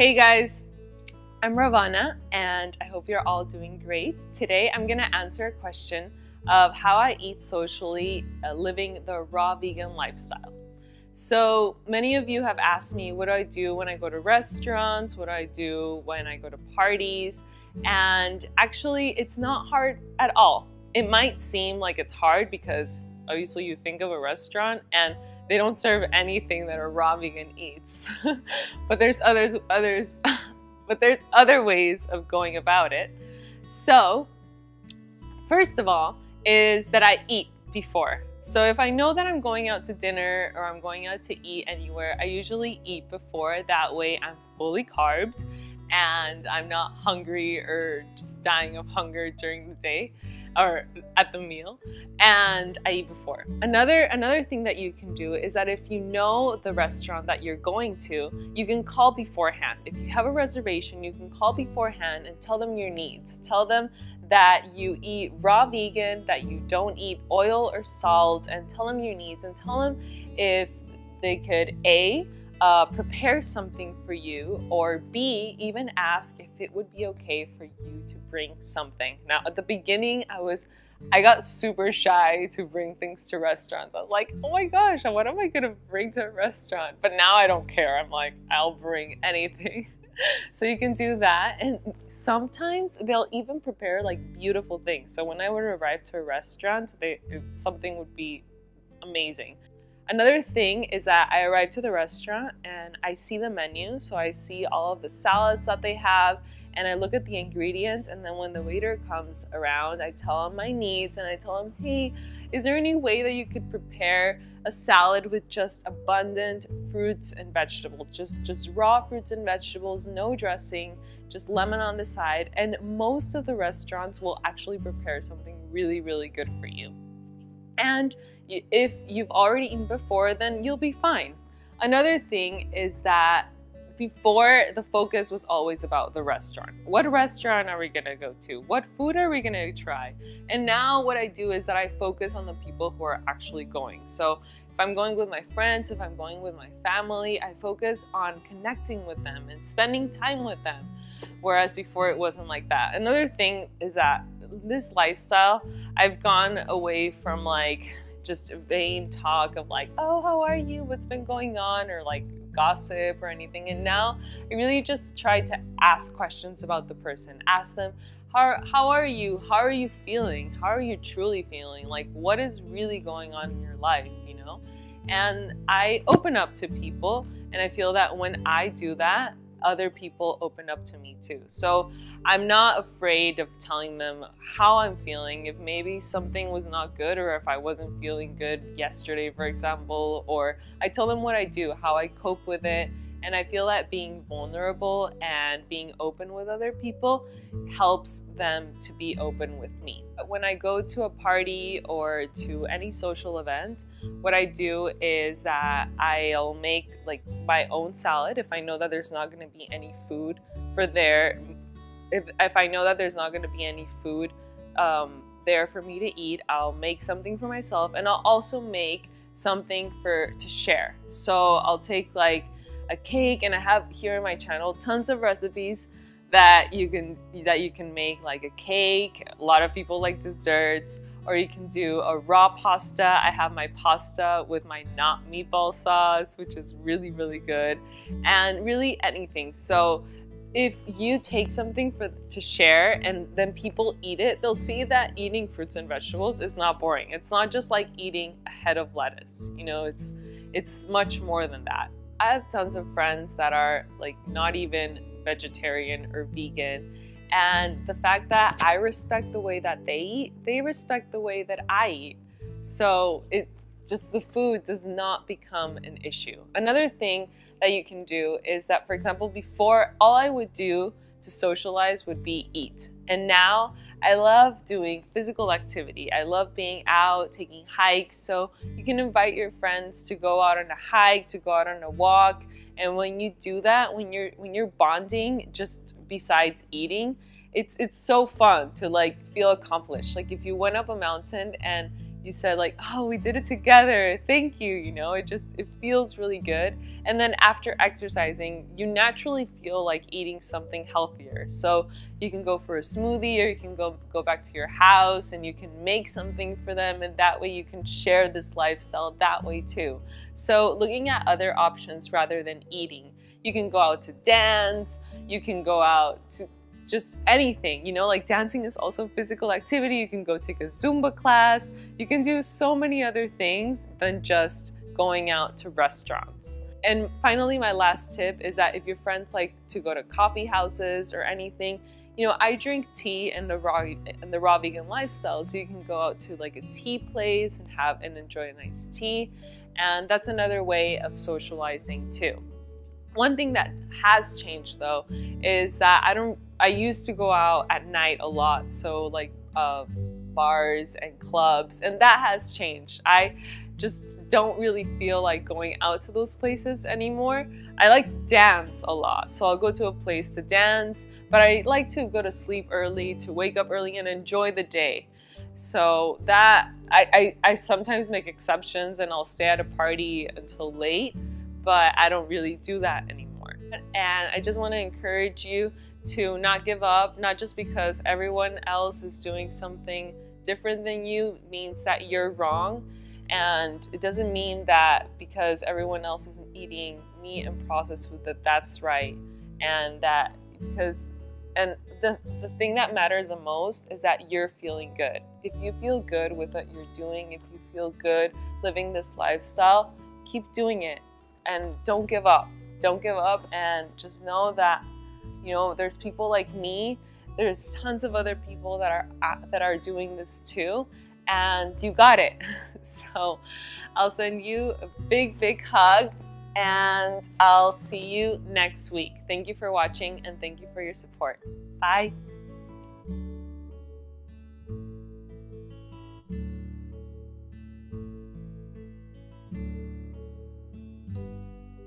Hey guys, I'm Ravana and I hope you're all doing great. Today I'm going to answer a question of how I eat socially, living the raw vegan lifestyle. So many of you have asked me, what do I do when I go to restaurants? What do I do when I go to parties? And actually, it's not hard at all. It might seem like it's hard because obviously you think of a restaurant and they don't serve anything that a raw vegan eats. But there's but there's other ways of going about it. So, first of all, is that I eat before. So if I know that I'm going out to dinner or I'm going out to eat anywhere, I usually eat before. That way I'm fully carbed and I'm not hungry or just dying of hunger during the day or at the meal, and I eat before. Another thing that you can do is that if you know the restaurant that you're going to, you can call beforehand. If you have a reservation, you can call beforehand and tell them your needs. Tell them that you eat raw vegan, that you don't eat oil or salt, and tell them your needs and tell them if they could prepare something for you, or B, even ask if it would be okay for you to bring something. Now, at the beginning, I got super shy to bring things to restaurants. I was like, oh my gosh, what am I gonna bring to a restaurant? But now I don't care. I'm like, I'll bring anything. So you can do that, and sometimes they'll even prepare like beautiful things. So when I would arrive to a restaurant, something would be amazing. Another thing is that I arrive to the restaurant and I see the menu, so I see all of the salads that they have and I look at the ingredients, and then when the waiter comes around, I tell him my needs and I tell him, hey, is there any way that you could prepare a salad with just abundant fruits and vegetables, just raw fruits and vegetables, no dressing, just lemon on the side? And most of the restaurants will actually prepare something really, really good for you. And if you've already eaten before, then you'll be fine. Another thing is that before, the focus was always about the restaurant. What restaurant are we gonna go to? What food are we gonna try? And now what I do is that I focus on the people who are actually going. So if I'm going with my friends, if I'm going with my family, I focus on connecting with them and spending time with them. Whereas before it wasn't like that. Another thing is that this lifestyle, I've gone away from like just vain talk of like, oh, how are you? What's been going on? Or like gossip or anything. And now I really just try to ask questions about the person. Ask them, how are you? How are you feeling? How are you truly feeling? Like, what is really going on in your life, you know? And I open up to people, and I feel that when I do that, other people open up to me too. So I'm not afraid of telling them how I'm feeling. If maybe something was not good, or if I wasn't feeling good yesterday, for example, or I tell them what I do, how I cope with it. And I feel that being vulnerable and being open with other people helps them to be open with me. When I go to a party or to any social event, what I do is that I'll make like my own salad if I know that there's not going to be any food for there. If I know that there's not going to be any food there for me to eat, I'll make something for myself, and I'll also make something to share. So I'll take like a cake, and I have here in my channel tons of recipes that you can make, like a cake. A lot of people like desserts, or you can do a raw pasta. I have my pasta with my not meatball sauce, which is really, really good, and really anything. So if you take something to share and then people eat it, they'll see that eating fruits and vegetables is not boring. It's not just like eating a head of lettuce, you know, it's much more than that. I have tons of friends that are like not even vegetarian or vegan, and the fact that I respect the way that they eat, they respect the way that I eat. So the food does not become an issue. Another thing that you can do is that, for example, before, all I would do to socialize would be eat. And now I love doing physical activity. I love being out, taking hikes. So you can invite your friends to go out on a hike, to go out on a walk. And when you do that, when you're bonding, just besides eating, it's so fun to like feel accomplished. Like if you went up a mountain and you said like, oh, we did it together, thank you, you know, it feels really good. And then after exercising, you naturally feel like eating something healthier. So you can go for a smoothie, or you can go back to your house and you can make something for them, and that way you can share this lifestyle that way too. So looking at other options rather than eating. You can go out to dance, you can go out to just anything, you know, like dancing is also physical activity. You can go take a Zumba class. You can do so many other things than just going out to restaurants. And finally, my last tip is that if your friends like to go to coffee houses or anything, you know, I drink tea in the raw vegan lifestyle, so you can go out to like a tea place and enjoy a nice tea, and that's another way of socializing too. One thing that has changed though is that I used to go out at night a lot, so like bars and clubs, and that has changed. I just don't really feel like going out to those places anymore. I like to dance a lot, so I'll go to a place to dance, but I like to go to sleep early, to wake up early and enjoy the day. So that I sometimes make exceptions and I'll stay at a party until late, but I don't really do that anymore. And I just want to encourage you to not give up, not just because everyone else is doing something different than you means that you're wrong. And it doesn't mean that because everyone else isn't eating meat and processed food that that's right. And that the thing that matters the most is that you're feeling good. If you feel good with what you're doing, if you feel good living this lifestyle, keep doing it. And don't give up. Don't give up, and just know that, you know, there's people like me. There's tons of other people that are doing this too, and you got it. So I'll send you a big hug, and I'll see you next week. Thank you for watching, and thank you for your support. Bye.